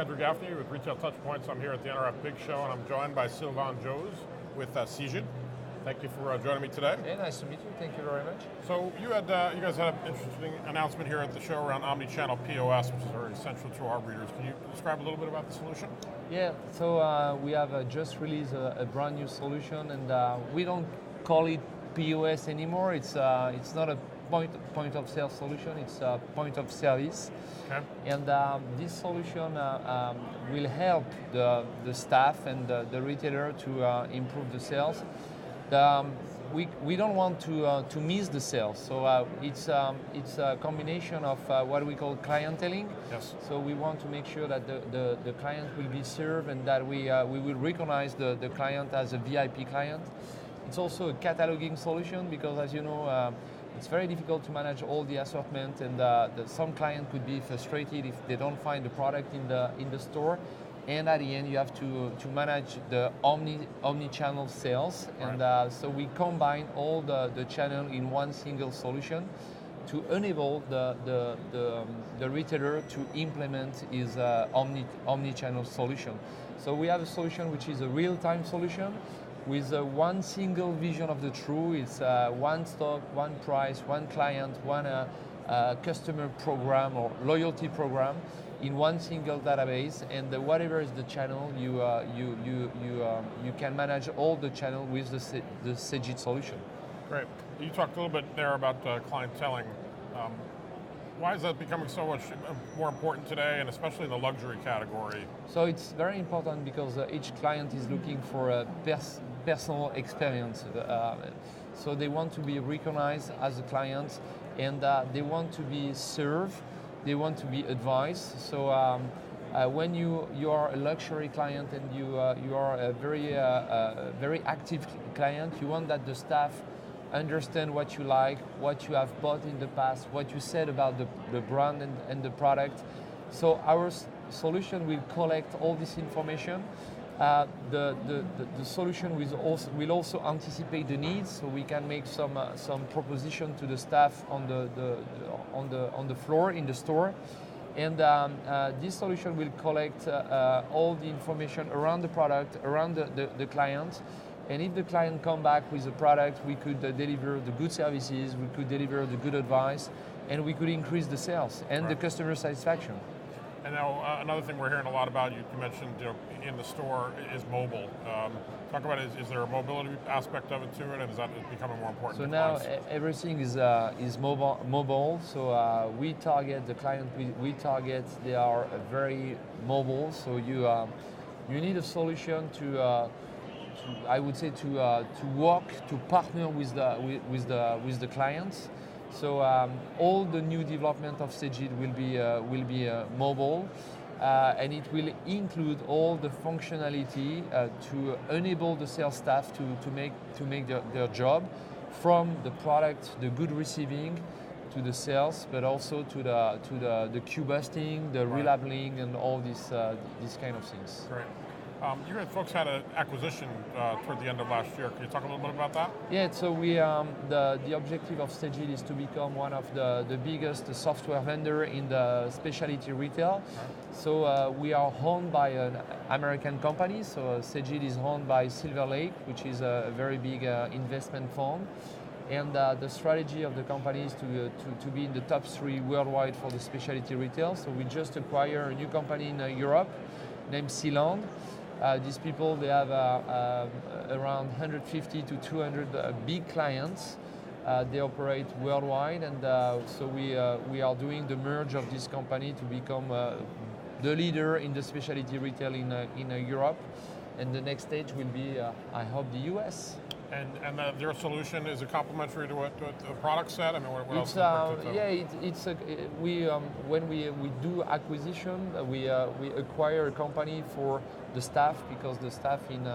Andrew Gaffney with Retail Touchpoints. I'm here at the NRF Big Show, and I'm joined by Sylvain Jauze with Cegid. Thank you for joining me today. Hey, nice to meet you. Thank you very much. So you guys had an interesting announcement here at the show around Omnichannel POS, which is very essential to our readers. Can you describe a little bit about the solution? Yeah, so we have just released a brand new solution, and we don't call it POS anymore. It's not a point of sale solution. It's a point of service. Okay. And this solution will help the staff and the retailer to improve the sales. We don't want to miss the sales, so it's a combination of what we call clienteling. Yes. So we want to make sure that the client will be served and that we will recognize the client as a VIP client. It's also a cataloging solution because, as you know, it's very difficult to manage all the assortment, and some client could be frustrated if they don't find the product in the store. And at the end, you have to manage the omni-channel sales. Right. And so we combine all the channel in one single solution to enable the retailer to implement his omni-channel solution. So we have a solution which is a real-time solution with one single vision of the truth. It's one stock, one price, one client, one customer program or loyalty program in one single database, and whatever is the channel, you can manage all the channel with the Cegid solution. Great. You talked a little bit there about clienteling. Why is that becoming so much more important today, and especially in the luxury category? So it's very important because each client is looking for a personal experience. So they want to be recognized as a client, and they want to be served. They want to be advised. So when you are a luxury client and you are a very active client, you want that the staff understand what you like, what you have bought in the past, what you said about the brand and the product. So our solution will collect all this information. The solution will also anticipate the needs, so we can make some proposition to the staff on the floor in the store, and this solution will collect all the information around the product, around the client. And if the client come back with a product, we could deliver the good services, we could deliver the good advice, and we could increase the sales and the customer satisfaction. And now another thing we're hearing a lot about, you mentioned in the store, is mobile. Talk about is there a mobility aspect of it to it, and is that becoming more important? So now everything is mobile. So we target the client. We target they are very mobile. So you need a solution to I would say to work, to partner with the clients. So all the new development of Cegid will be mobile, and it will include all the functionality to enable the sales staff to make their job, from the product, the good receiving, to the sales, but also to the queue busting, the relabeling, and all these kind of things. Great. You folks had an acquisition toward the end of last year. Can you talk a little bit about that? Yeah, so we the objective of Cegid is to become one of the biggest software vendor in the specialty retail. Right. So we are owned by an American company. So Cegid is owned by Silver Lake, which is a very big investment fund. And the strategy of the company is to be in the top 3 worldwide for the specialty retail. So we just acquired a new company in Europe named Sealand. These people, they have around 150 to 200 big clients. They operate worldwide, and so we are doing the merge of this company to become the leader in the specialty retail in Europe. And the next stage will be, I hope, the US. And their solution is a complementary to the product set. I mean, what else? When we do acquisition, we acquire a company for the staff, because the staff in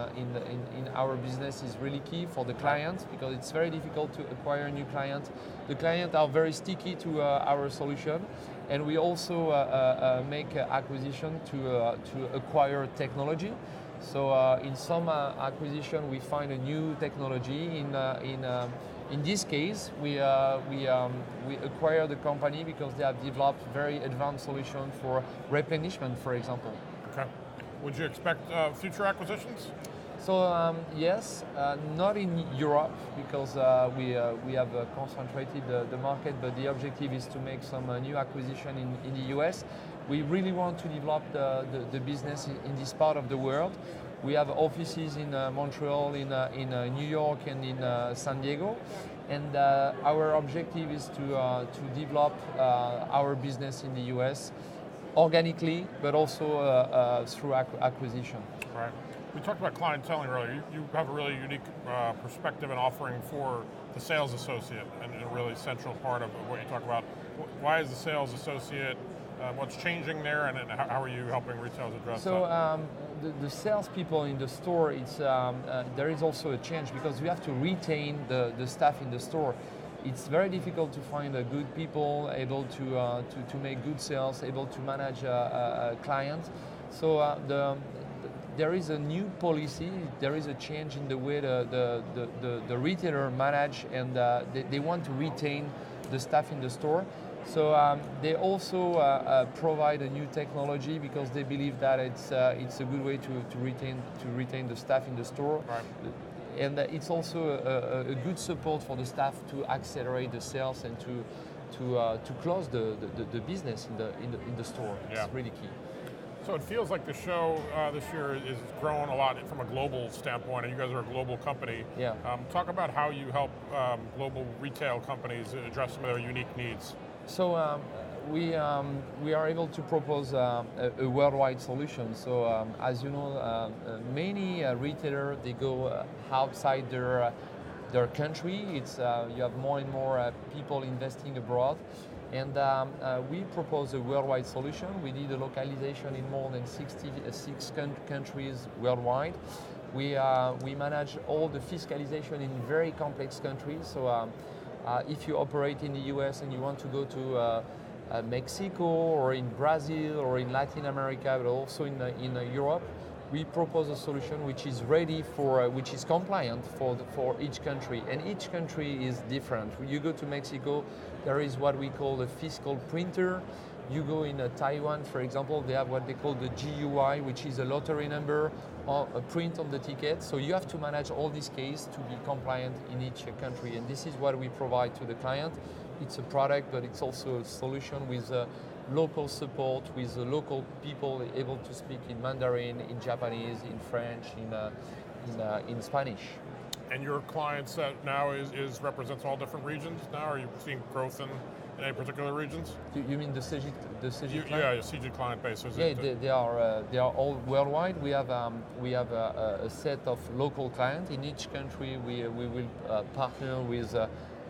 our business is really key for the client, because it's very difficult to acquire a new client. The clients are very sticky to our solution, and we also make acquisition to acquire technology. So in some acquisition, we find a new technology. In this case, we acquire the company because they have developed very advanced solution for replenishment, for example. Okay. Would you expect future acquisitions? So yes, not in Europe because we have concentrated the market, but the objective is to make some new acquisition in the US. We really want to develop the business in this part of the world. We have offices in Montreal, in New York, and in San Diego. And our objective is to develop our business in the US organically, but also through acquisition. Right. We talked about clienteling earlier. You have a really unique perspective and offering for the sales associate, and a really central part of what you talk about. Why is the sales associate? What's changing there, and how are you helping retailers address that? The salespeople in the store, there is also a change because you have to retain the staff in the store. It's very difficult to find good people able to make good sales, able to manage a client. So there is a new policy. There is a change in the way the retailer manage, and they want to retain the staff in the store. So they also provide a new technology because they believe that it's a good way to retain the staff in the store. Right. And it's also a good support for the staff to accelerate the sales and to close the business in the store. Yeah. It's really key. So it feels like the show this year is growing a lot from a global standpoint, and you guys are a global company. Yeah. Talk about how you help global retail companies address some of their unique needs. So we are able to propose a worldwide solution. So as you know, many retailers, they go outside their country. You have more and more people investing abroad. And we propose a worldwide solution. We did a localization in more than 66 countries worldwide. We manage all the fiscalization in very complex countries. So if you operate in the US and you want to go to Mexico or in Brazil or in Latin America, but also in Europe, we propose a solution which is ready which is compliant for each country. And each country is different. You go to Mexico, there is what we call a fiscal printer. You go in Taiwan, for example, they have what they call the GUI, which is a lottery number, or a print on the ticket. So you have to manage all these cases to be compliant in each country. And this is what we provide to the client. It's a product, but it's also a solution with local support, with local people able to speak in Mandarin, in Japanese, in French, in Spanish. And your client set now represents all different regions now? Are you seeing growth in any particular regions? You mean the Cegid client? Yeah, your Cegid client base. They are all worldwide. We have a set of local clients. In each country, we will partner with a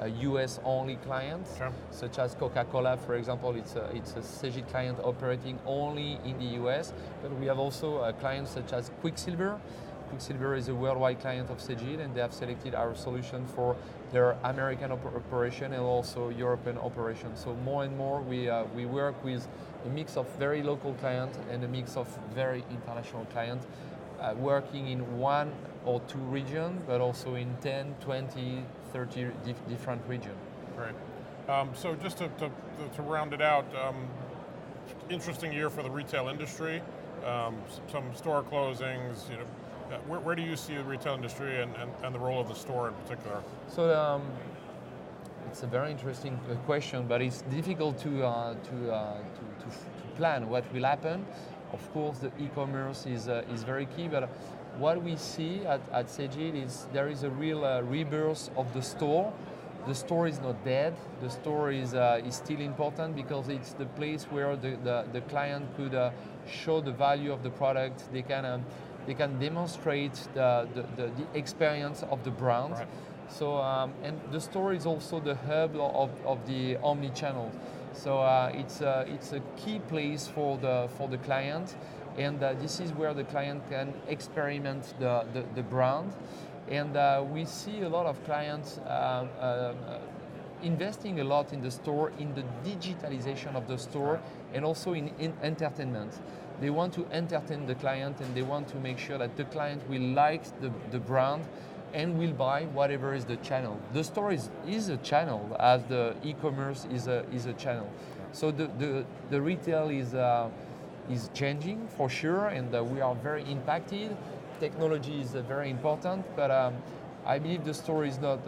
US-only client, sure. Such as Coca-Cola, for example. It's a Cegid client operating only in the US. But we have also clients such as Quicksilver. Quicksilver is a worldwide client of Cegid, and they have selected our solution for their American operation and also European operation. So more and more we work with a mix of very local clients and a mix of very international clients, working in one or two regions, but also in 10, 20, 30 different regions. Great. So just to round it out, interesting year for the retail industry, some store closings, where do you see the retail industry and the role of the store in particular? So it's a very interesting question, but it's difficult to plan what will happen. Of course, the e-commerce is very key, but what we see at Cegid is there is a real rebirth of the store. The store is not dead. The store is still important because it's the place where the client could show the value of the product. They can demonstrate the experience of the brand. Right. So and the store is also the hub of the omnichannel. So it's a key place for the client, and this is where the client can experiment the brand. And we see a lot of clients investing a lot in the store, in the digitalization of the store, and also in entertainment. They want to entertain the client, and they want to make sure that the client will like the brand and will buy whatever is the channel. The store is a channel, as the e-commerce is a channel. So the retail is changing for sure, and we are very impacted. Technology is very important, but I believe the store is not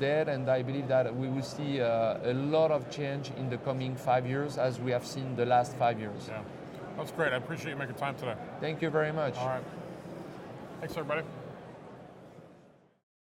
dead, and I believe that we will see a lot of change in the coming 5 years, as we have seen the last 5 years. Yeah, that's great. I appreciate you making time today. Thank you very much. All right. Thanks, everybody.